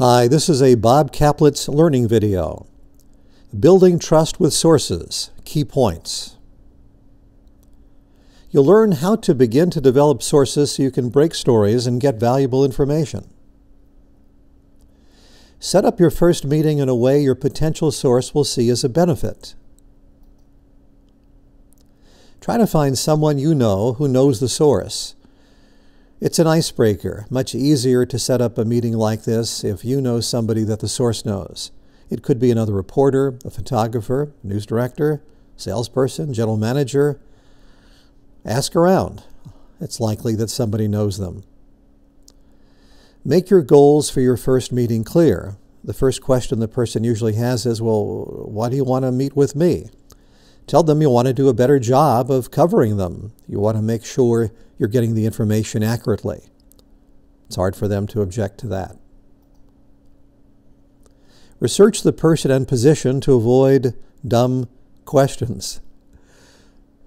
Hi, this is a Bob Kaplitz learning video. Building trust with sources, key points. You'll learn how to begin to develop sources so you can break stories and get valuable information. Set up your first meeting in a way your potential source will see as a benefit. Try to find someone you know who knows the source. It's an icebreaker, much easier to set up a meeting like this if you know somebody that the source knows. It could be another reporter, a photographer, news director, salesperson, general manager. Ask around. It's likely that somebody knows them. Make your goals for your first meeting clear. The first question the person usually has is, well, why do you want to meet with me? Tell them you want to do a better job of covering them. You want to make sure you're getting the information accurately. It's hard for them to object to that. Research the person and position to avoid dumb questions.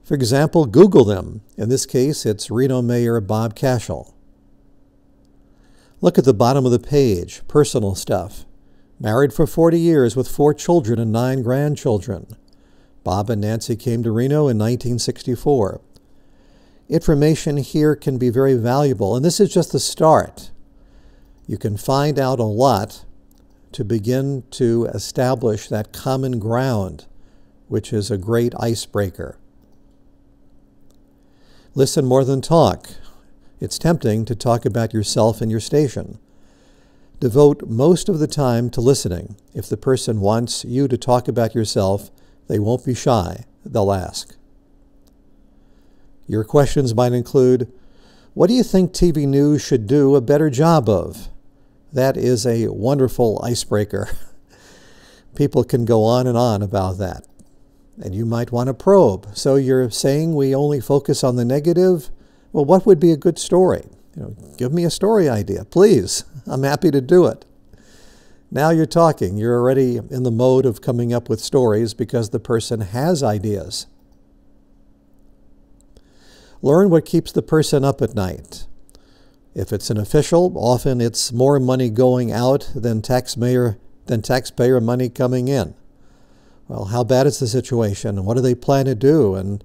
For example, Google them. In this case, it's Reno Mayor Bob Cashel. Look at the bottom of the page, personal stuff. Married for 40 years with 4 children and 9 grandchildren. Bob and Nancy came to Reno in 1964. Information here can be very valuable, and this is just the start. You can find out a lot to begin to establish that common ground, which is a great icebreaker. Listen more than talk. It's tempting to talk about yourself and your station. Devote most of the time to listening. If the person wants you to talk about yourself, they won't be shy. They'll ask. Your questions might include, what do you think TV news should do a better job of? That is a wonderful icebreaker. People can go on and on about that. And you might want to probe. So you're saying we only focus on the negative? Well, what would be a good story? Give me a story idea, please. I'm happy to do it. Now you're talking. You're already in the mode of coming up with stories because the person has ideas. Learn what keeps the person up at night. If it's an official, often it's more money going out than taxpayer money coming in. Well, how bad is the situation? What do they plan to do? And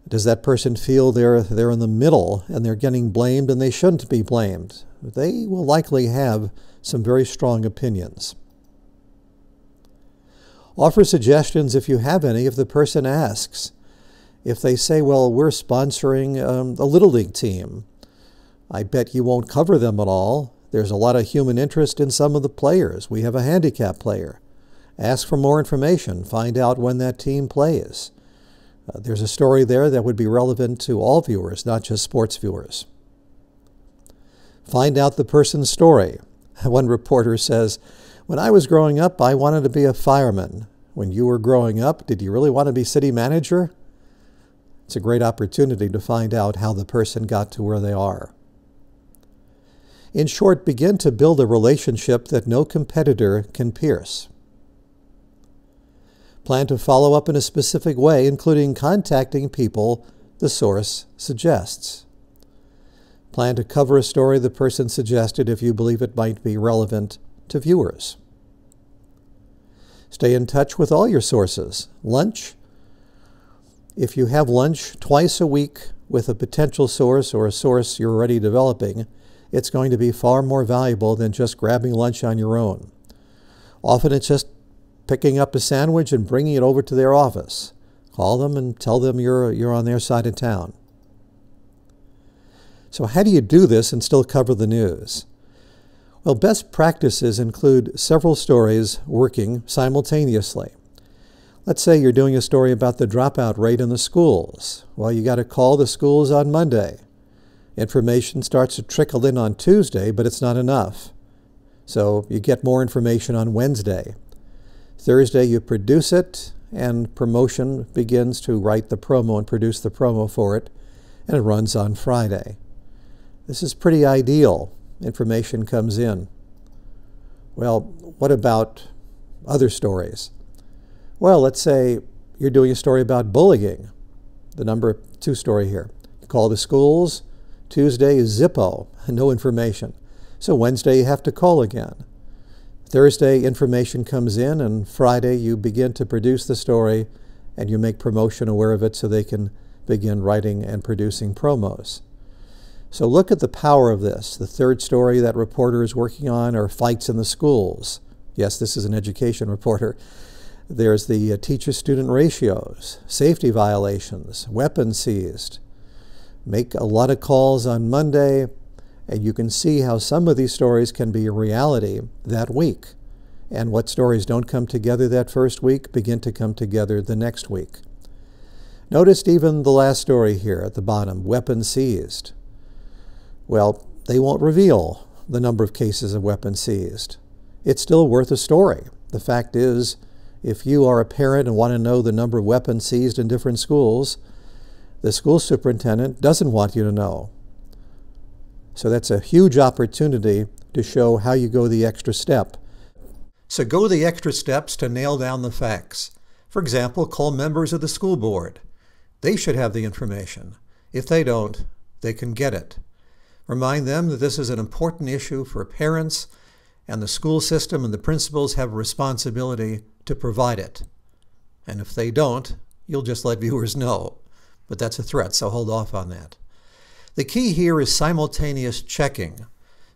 does that person feel they're in the middle and they're getting blamed and they shouldn't be blamed? They will likely have some very strong opinions. Offer suggestions if you have any if the person asks. If they say, well, we're sponsoring a Little League team, I bet you won't cover them at all. There's a lot of human interest in some of the players. We have a handicap player. Ask for more information. Find out when that team plays. There's a story there that would be relevant to all viewers, not just sports viewers. Find out the person's story. One reporter says, when I was growing up, I wanted to be a fireman. When you were growing up, did you really want to be city manager? It's a great opportunity to find out how the person got to where they are. In short, begin to build a relationship that no competitor can pierce. Plan to follow up in a specific way, including contacting people the source suggests. Plan to cover a story the person suggested if you believe it might be relevant to viewers. Stay in touch with all your sources. Lunch. If you have lunch twice a week with a potential source or a source you're already developing, it's going to be far more valuable than just grabbing lunch on your own. Often it's just picking up a sandwich and bringing it over to their office. Call them and tell them you're on their side of town. So how do you do this and still cover the news? Well, best practices include several stories working simultaneously. Let's say you're doing a story about the dropout rate in the schools. Well, you got to call the schools on Monday. Information starts to trickle in on Tuesday, but it's not enough. So you get more information on Wednesday. Thursday you produce it, and promotion begins to write the promo and produce the promo for it, and it runs on Friday. This is pretty ideal. Information comes in. Well, what about other stories? Well, let's say you're doing a story about bullying. The number 2 story here. You call the schools. Tuesday is Zippo, no information. So Wednesday you have to call again. Thursday, information comes in, and Friday, you begin to produce the story, and you make promotion aware of it so they can begin writing and producing promos. So look at the power of this. The third story that reporter is working on are fights in the schools. Yes, this is an education reporter. There's the teacher-student ratios, safety violations, weapons seized. Make a lot of calls on Monday, and you can see how some of these stories can be a reality that week. And what stories don't come together that first week begin to come together the next week. Notice even the last story here at the bottom, weapons seized. Well, they won't reveal the number of cases of weapons seized. It's still worth a story. The fact is, if you are a parent and want to know the number of weapons seized in different schools, the school superintendent doesn't want you to know. So that's a huge opportunity to show how you go the extra step. So go the extra steps to nail down the facts. For example, call members of the school board. They should have the information. If they don't, they can get it. Remind them that this is an important issue for parents, and the school system and the principals have a responsibility to provide it. And if they don't, you'll just let viewers know. But that's a threat, so hold off on that. The key here is simultaneous checking.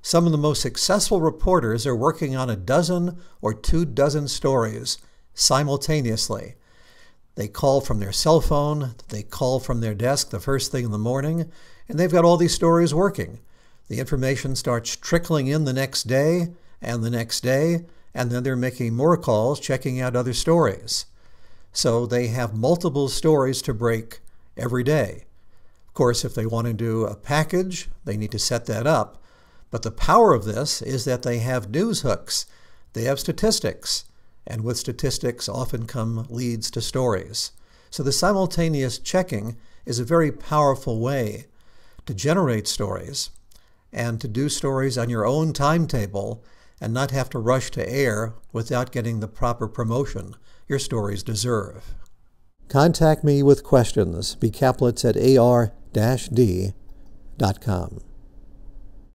Some of the most successful reporters are working on a dozen or 24 stories simultaneously. They call from their cell phone, they call from their desk the first thing in the morning, and they've got all these stories working. The information starts trickling in the next day, and the next day, and then they're making more calls, checking out other stories. So they have multiple stories to break every day. Of course, if they want to do a package, they need to set that up. But the power of this is that they have news hooks. They have statistics. And with statistics often come leads to stories. So the simultaneous checking is a very powerful way to generate stories and to do stories on your own timetable and not have to rush to air without getting the proper promotion your stories deserve. Contact me with questions. Be Kaplitz at AR&D.com.